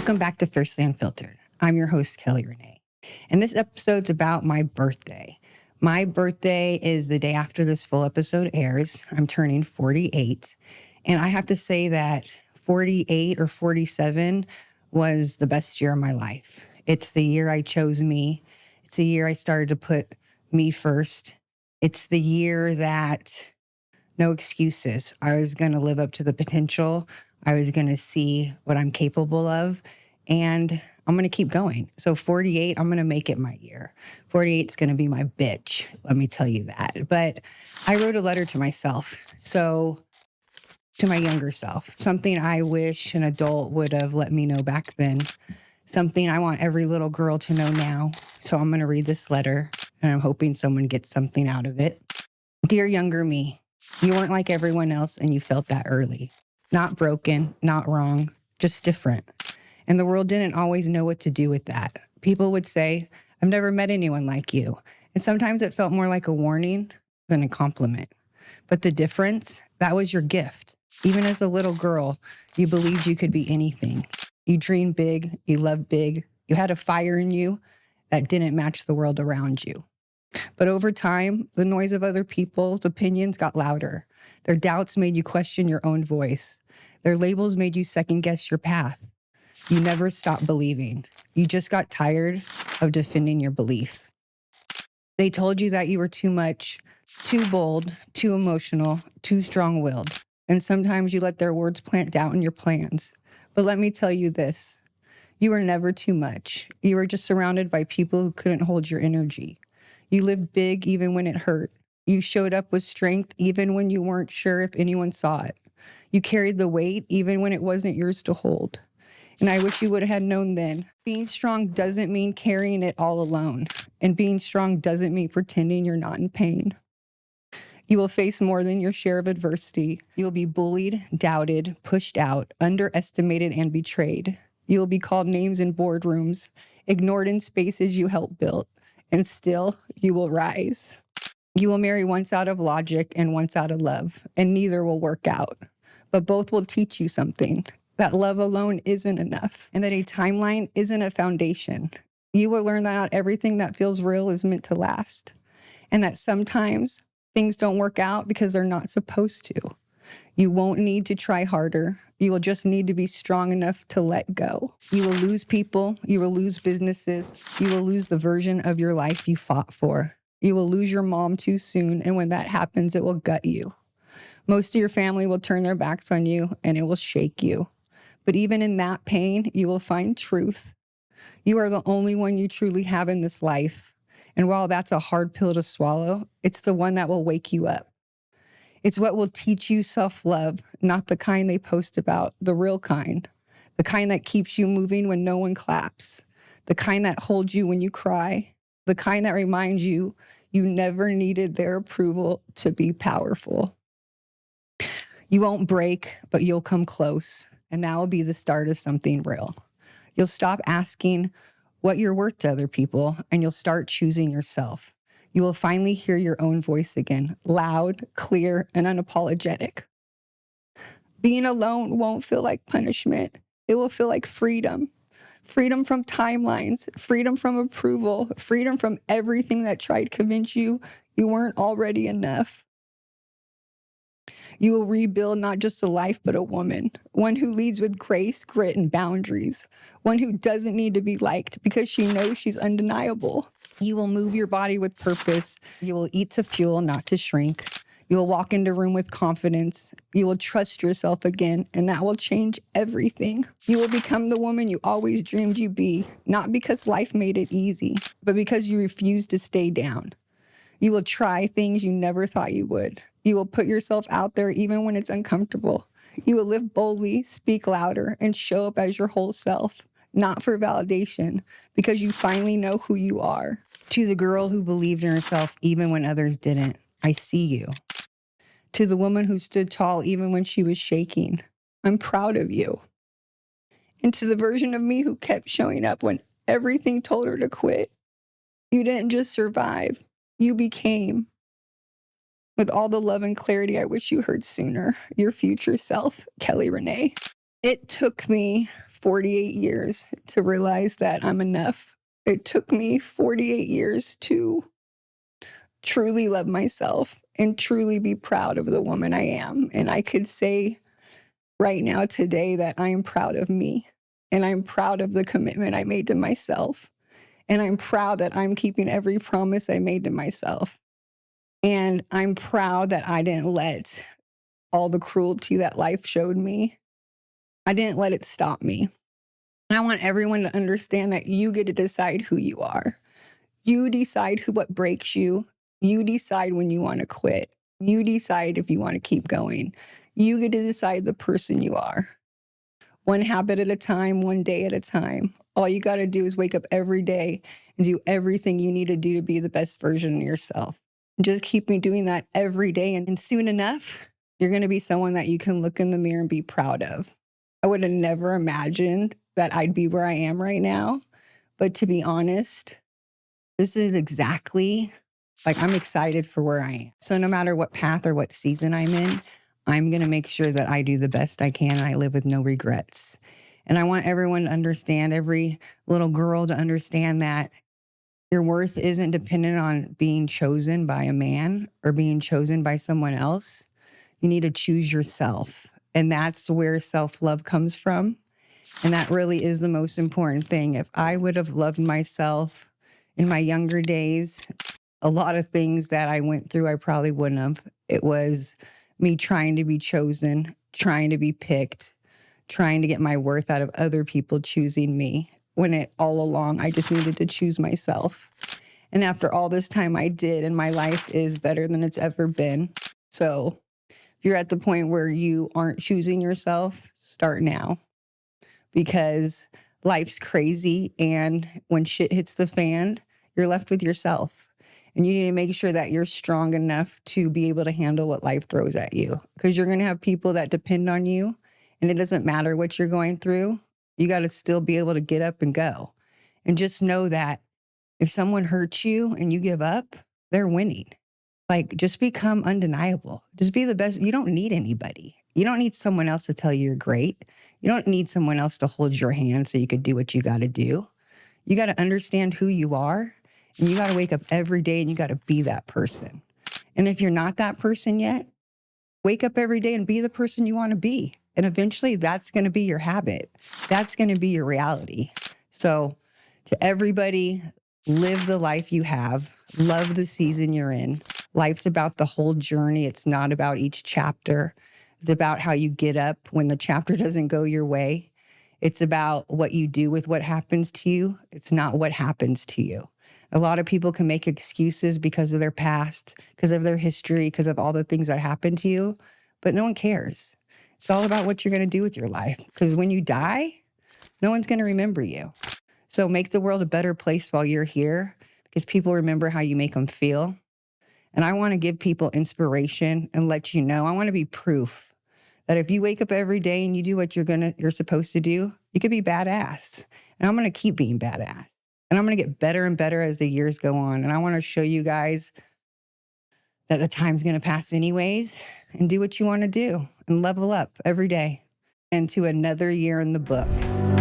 Welcome back to Fiercely Unfiltered. I'm your host, Kelly Renee. And this episode's about my birthday. My birthday is the day after this full episode airs. I'm turning 48. And I have to say that 48 or 47 was the best year of my life. It's the year I chose me. It's the year I started to put me first. It's the year that no excuses. I was going to live up to the potential. I was going to see what I'm capable of, and I'm going to keep going. So 48, I'm going to make it my year. 48 is going to be my bitch. Let me tell you that. But I wrote a letter to myself. So to my younger self, something I wish an adult would have let me know back then, something I want every little girl to know now. So I'm going to read this letter, and I'm hoping someone gets something out of it. Dear younger me, you weren't like everyone else, and you felt that early. Not broken, not wrong, just different. And the world didn't always know what to do with that. People would say, I've never met anyone like you. And sometimes it felt more like a warning than a compliment. But the difference, that was your gift. Even as a little girl, you believed you could be anything. You dreamed big, you loved big, you had a fire in you that didn't match the world around you. But over time, the noise of other people's opinions got louder. Their doubts made you question your own voice. Their labels made you second guess your path. You never stopped believing. You just got tired of defending your belief. They told you that you were too much, too bold, too emotional, too strong-willed. And sometimes you let their words plant doubt in your plans. But let me tell you this. You were never too much. You were just surrounded by people who couldn't hold your energy. You lived big even when it hurt. You showed up with strength even when you weren't sure if anyone saw it. You carried the weight even when it wasn't yours to hold. And I wish you would have known then. Being strong doesn't mean carrying it all alone. And being strong doesn't mean pretending you're not in pain. You will face more than your share of adversity. You will be bullied, doubted, pushed out, underestimated, and betrayed. You will be called names in boardrooms, ignored in spaces you helped build. And still, you will rise. You will marry once out of logic and once out of love, and neither will work out. But both will teach you something, that love alone isn't enough, and that a timeline isn't a foundation. You will learn that not everything that feels real is meant to last, and that sometimes things don't work out because they're not supposed to. You won't need to try harder. You will just need to be strong enough to let go. You will lose people. You will lose businesses. You will lose the version of your life you fought for. You will lose your mom too soon, and when that happens, it will gut you. Most of your family will turn their backs on you, and it will shake you. But even in that pain, you will find truth. You are the only one you truly have in this life. And while that's a hard pill to swallow, it's the one that will wake you up. It's what will teach you self-love, not the kind they post about, the real kind. The kind that keeps you moving when no one claps. The kind that holds you when you cry. The kind that reminds you you never needed their approval to be powerful. You won't break, but you'll come close. And that will be the start of something real. You'll stop asking what you're worth to other people, and you'll start choosing yourself. You will finally hear your own voice again, loud, clear, and unapologetic. Being alone won't feel like punishment. It will feel like freedom. Freedom from timelines, freedom from approval, freedom from everything that tried to convince you you weren't already enough. You will rebuild not just a life, but a woman. One who leads with grace, grit, and boundaries. One who doesn't need to be liked because she knows she's undeniable. You will move your body with purpose. You will eat to fuel, not to shrink. You will walk into a room with confidence. You will trust yourself again, and that will change everything. You will become the woman you always dreamed you'd be, not because life made it easy, but because you refused to stay down. You will try things you never thought you would. You will put yourself out there even when it's uncomfortable. You will live boldly, speak louder, and show up as your whole self, not for validation, because you finally know who you are. To the girl who believed in herself even when others didn't, I see you. To the woman who stood tall even when she was shaking, I'm proud of you. And to the version of me who kept showing up when everything told her to quit, you didn't just survive, you became. With all the love and clarity I wish you heard sooner, your future self, Kelly Renee. It took me 48 years to realize that I'm enough. It took me 48 years to truly love myself and truly be proud of the woman I am. And I could say right now, today, that I am proud of me. And I'm proud of the commitment I made to myself. And I'm proud that I'm keeping every promise I made to myself. And I'm proud that I didn't let all the cruelty that life showed me, I didn't let it stop me. And I want everyone to understand that you get to decide who you are. You decide what breaks you. You decide when you want to quit. You decide if you want to keep going. You get to decide the person you are. One habit at a time, one day at a time. All you got to do is wake up every day and do everything you need to do to be the best version of yourself. Just keep me doing that every day. And soon enough, you're going to be someone that you can look in the mirror and be proud of. I would have never imagined that I'd be where I am right now. But to be honest, this is exactly, I'm excited for where I am. So no matter what path or what season I'm in, I'm going to make sure that I do the best I can and I live with no regrets. And I want everyone to understand, every little girl to understand, that your worth isn't dependent on being chosen by a man or being chosen by someone else. You need to choose yourself. And that's where self-love comes from. And that really is the most important thing. If I would have loved myself in my younger days, a lot of things that I went through, I probably wouldn't have. It was me trying to be chosen, trying to be picked, trying to get my worth out of other people choosing me, when it all along, I just needed to choose myself. And after all this time, I did, and my life is better than it's ever been. So if you're at the point where you aren't choosing yourself, start now, because life's crazy. And when shit hits the fan, you're left with yourself. And you need to make sure that you're strong enough to be able to handle what life throws at you, because you're going to have people that depend on you. And it doesn't matter what you're going through. You got to still be able to get up and go. And just know that if someone hurts you and you give up, they're winning. Just become undeniable. Just be the best. You don't need anybody. You don't need someone else to tell you you're great. You don't need someone else to hold your hand so you could do what you got to do. You got to understand who you are, and you got to wake up every day and you got to be that person. And if you're not that person yet, wake up every day and be the person you want to be. And eventually that's going to be your habit. That's going to be your reality. So to everybody, live the life you have. Love the season you're in. Life's about the whole journey. It's not about each chapter. It's about how you get up when the chapter doesn't go your way. It's about what you do with what happens to you. It's not what happens to you. A lot of people can make excuses because of their past, because of their history, because of all the things that happened to you, but no one cares. It's all about what you're going to do with your life, because when you die, no one's going to remember you. So make the world a better place while you're here, because people remember how you make them feel. And I want to give people inspiration and let you know, I want to be proof that if you wake up every day and you do what you're supposed to do, you could be badass. And I'm going to keep being badass. And I'm going to get better and better as the years go on. And I want to show you guys that the time's going to pass anyways, and do what you want to do and level up every day. And to another year in the books.